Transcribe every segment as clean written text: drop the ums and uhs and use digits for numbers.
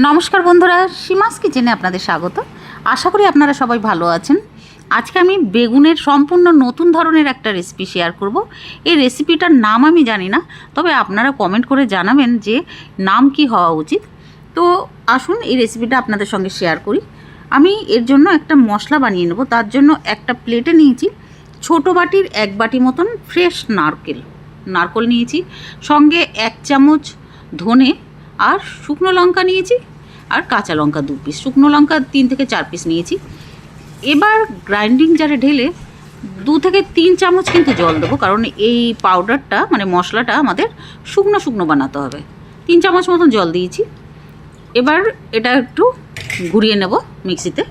নমস্কার বন্ধুরা, সীমাস কিচেনে আপনাদের স্বাগত। আশা করি আপনারা সবাই ভালো আছেন। আজকে আমি বেগুনের সম্পূর্ণ নতুন ধরনের একটা রেসিপি শেয়ার করব। এই রেসিপিটার নাম আমি জানি না, তবে আপনারা কমেন্ট করে জানাবেন যে নাম কি হওয়া উচিত। তো আসুন এই রেসিপিটা আপনাদের সঙ্গে শেয়ার করি। আমি এর জন্য একটা মশলা বানিয়ে নেব। তার জন্য একটা প্লেটে নিয়েছি ছোট বাটির 1 বাটি মতন ফ্রেশ নারকেল নিয়েছি, সঙ্গে 1 চামচ ধনে আর শুকনো লঙ্কা নিয়েছি, আর কাঁচা লঙ্কা 2 পিস, শুকনো লঙ্কা 3 থেকে 4 পিস নিয়েছি। এবার গ্রাইন্ডিং জারে ঢেলে 2 থেকে 3 চামচ কিন্তু জল দেবো, কারণ এই পাউডারটা মানে মশলাটা আমাদের শুকনো শুকনো বানাতে হবে। 3 চামচ মতন জল দিয়েছি। এবার এটা একটু ঘুরিয়ে নেব মিক্সিতে।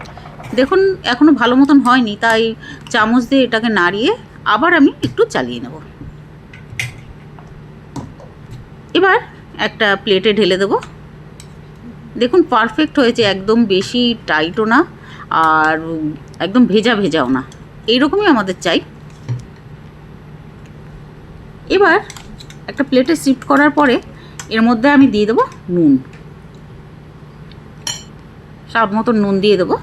দেখুন এখনও ভালো মতন হয়নি, তাই চামচ দিয়ে এটাকে নাড়িয়ে আবার আমি একটু চালিয়ে নেব। এবার একটা প্লেটে ঢেলে দেবো। দেখুন পারফেক্ট হয়েছে, একদম বেশি টাইটও না আর একদম ভেজা ভেজাও না, এইরকমই আমাদের চাই। এবার একটা প্লেটে শিফট করার পরে এর মধ্যে আমি দিয়ে দেবো নুন, স্বাদ মতো নুন দিয়ে দেবো।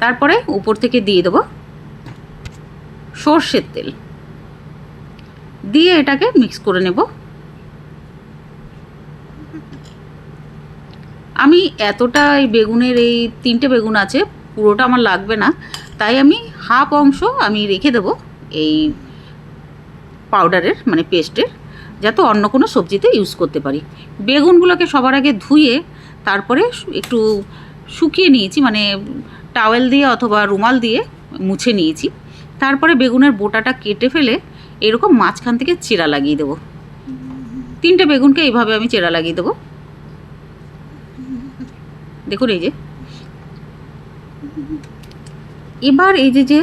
তারপরে উপর থেকে দিয়ে দেবো সর্ষের তেল, দিয়ে এটাকে মিক্স করে নেব। আমি এতটা এই বেগুনের এই 3টে বেগুন আছে, পুরোটা আমার লাগবে না, তাই আমি হাফ অংশ আমি রেখে দেবো এই পাউডারের মানে পেস্টের, যাতে অন্য কোনো সবজিতে ইউজ করতে পারি। বেগুনগুলোকে সবার আগে ধুয়ে তারপরে একটু শুকিয়ে নিয়েছি, মানে টাওয়েল দিয়ে অথবা রুমাল দিয়ে মুছে নিয়েছি। তারপরে বেগুনের বোটাটা কেটে ফেলে এরকম মাঝখান থেকে চেরা লাগিয়ে দেবো। 3টে বেগুনকে এইভাবে আমি চেরা লাগিয়ে দেবো। দেখুন এই যে, এবার এই যে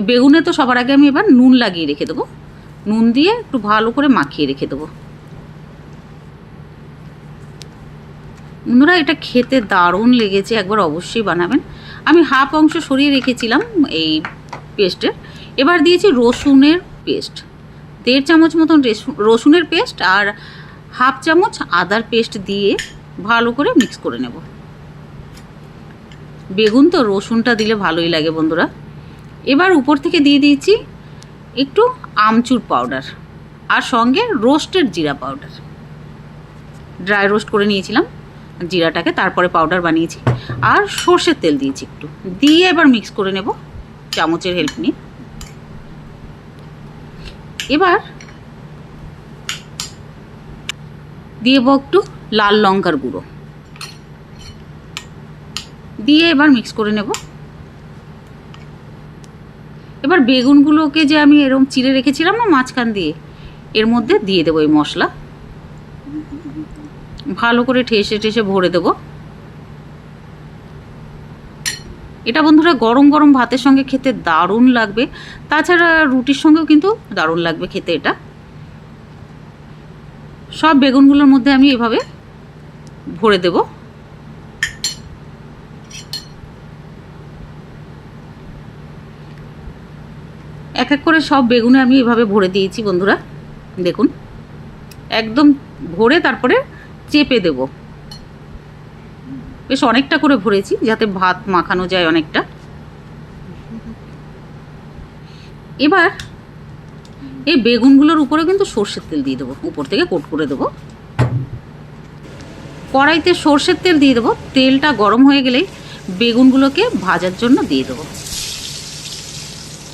বেগুনে তো সবার আগে আমি এবার নুন লাগিয়ে রেখে দেবো। নুন দিয়ে একটু ভালো করে মাখিয়ে রেখে দেবো। বন্ধুরা এটা খেতে দারুণ লেগেছে, একবার অবশ্যই বানাবেন। আমি হাফ অংশ সরিয়ে রেখেছিলাম এই পেস্টের। এবার দিয়েছি রসুনের পেস্ট, 1.5 চামচ মতন রসুনের পেস্ট আর হাফ চামচ আদার পেস্ট দিয়ে ভালো করে মিক্স করে নেব। বেগুন তো রসুনটা দিলে ভালোই লাগে বন্ধুরা। এবার উপর থেকে দিয়ে দিয়েছি একটু আমচুর পাউডার আর সঙ্গে রোস্টেড জিরা পাউডার, ড্রাই রোস্ট করে নিয়েছিলাম জিরাটাকে, তারপরে পাউডার বানিয়েছি। আর সর্ষের তেল দিয়েছি একটু, দিয়ে এবার মিক্স করে নেব চামচের হেল্প নিয়ে। এবার দিয়ে দেবো একটু লাল লঙ্কার গুঁড়ো, দিয়ে এবার মিক্স করে নেব। এবার বেগুনগুলোকে যে আমি এরকম চিড়ে রেখেছিলাম না মাঝখান দিয়ে, এর মধ্যে দিয়ে দেবো এই মশলা, ভালো করে ঠেসে ঠেসে ভরে দেব। এটা বন্ধুরা গরম গরম ভাতের সঙ্গে খেতে দারুণ লাগবে, তাছাড়া রুটির সঙ্গেও কিন্তু দারুণ লাগবে খেতে এটা। সব বেগুনগুলোর মধ্যে আমি এভাবে ভরে দেব। এক এক করে সব বেগুনে আমি এভাবে ভরে দিয়েছি বন্ধুরা। দেখুন একদম ভরে তারপরে চেপে দেব। বেশ অনেকটা করে ভরেছি যাতে ভাত মাখানো যায় অনেকটা। এবার এই বেগুনগুলোর উপরে কিন্তু সর্ষের তেল দিয়ে দেবো, উপর থেকে কোট করে দেবো। কড়াইতে সর্ষের তেল দিয়ে দেবো। তেলটা গরম হয়ে গেলেই বেগুনগুলোকে ভাজার জন্য দিয়ে দেবো।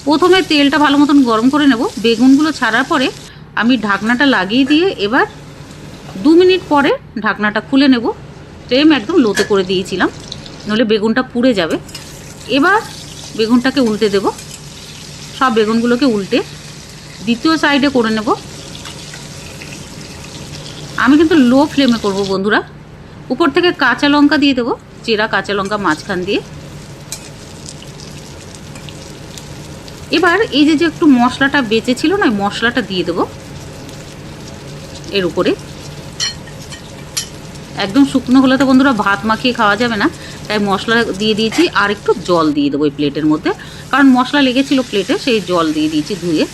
প্রথমে তেলটা ভালো মতন গরম করে নেব। বেগুনগুলো ছাড়ার পরে আমি ঢাকনাটা লাগিয়ে দিয়ে এবার 2 মিনিট পরে ঢাকনাটা খুলে নেব। ফ্লেম একদম লোতে করে দিয়েছিলাম, নইলে বেগুনটা পুড়ে যাবে। এবার বেগুনটাকে উল্টে দেব, সব বেগুনগুলোকে উল্টে দ্বিতীয় সাইডে করে নেব। আমি কিন্তু লো ফ্লেমে করব বন্ধুরা। উপর থেকে কাঁচা লঙ্কা দিয়ে দেবো, চেরা কাঁচা লঙ্কা মাঝখান দিয়ে। এবার এই যে একটু মশলাটা বেঁচে ছিল না, মশলাটা দিয়ে দেবো এর উপরে। একদম শুকনো হলে তো বন্ধুরা ভাত মাখিয়ে খাওয়া যাবে না, তাই মশলা দিয়ে দিয়েছি। আর একটু জল দিয়ে দেবো এই প্লেটের মধ্যে, কারণ মশলা লেগেছিল প্লেটে, সেই জল দিয়ে দিয়েছি ধুয়ে।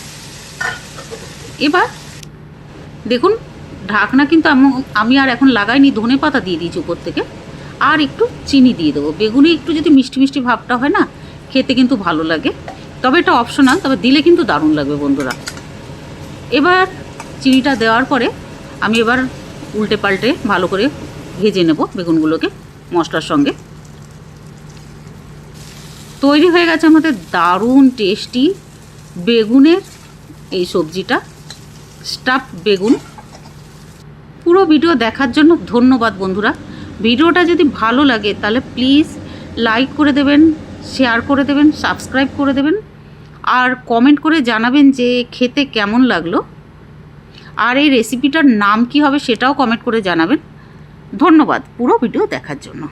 এবার দেখুন ঢাকনা কিন্তু আমি আর এখন লাগাইনি, ধনে পাতা দিয়ে দিয়েছি উপর থেকে, আর একটু চিনি দিয়ে দেবো। বেগুনে একটু যদি মিষ্টি মিষ্টি ভাবটা হয় না, খেতে কিন্তু ভালো লাগে। তবে এটা অপশনাল, তবে দিলে কিন্তু দারুণ লাগবে বন্ধুরা। এবার চিনিটা দেওয়ার পরে আমি এবার উল্টে পাল্টে ভালো করে ভেজে নেব বেগুনগুলোকে মশলার সঙ্গে। তৈরি হয়ে গেছে আমাদের দারুণ টেস্টি বেগুনের এই সবজিটা, স্টাফড বেগুন। পুরো ভিডিও দেখার জন্য ধন্যবাদ বন্ধুরা। ভিডিওটা যদি ভালো লাগে তাহলে প্লিজ লাইক করে দেবেন, শেয়ার করে দেবেন, সাবস্ক্রাইব করে দেবেন, আর কমেন্ট করে জানাবেন যে খেতে কেমন লাগলো, আর এই রেসিপিটার নাম কি হবে সেটাও কমেন্ট করে জানাবেন। ধন্যবাদ পুরো ভিডিও দেখার জন্য।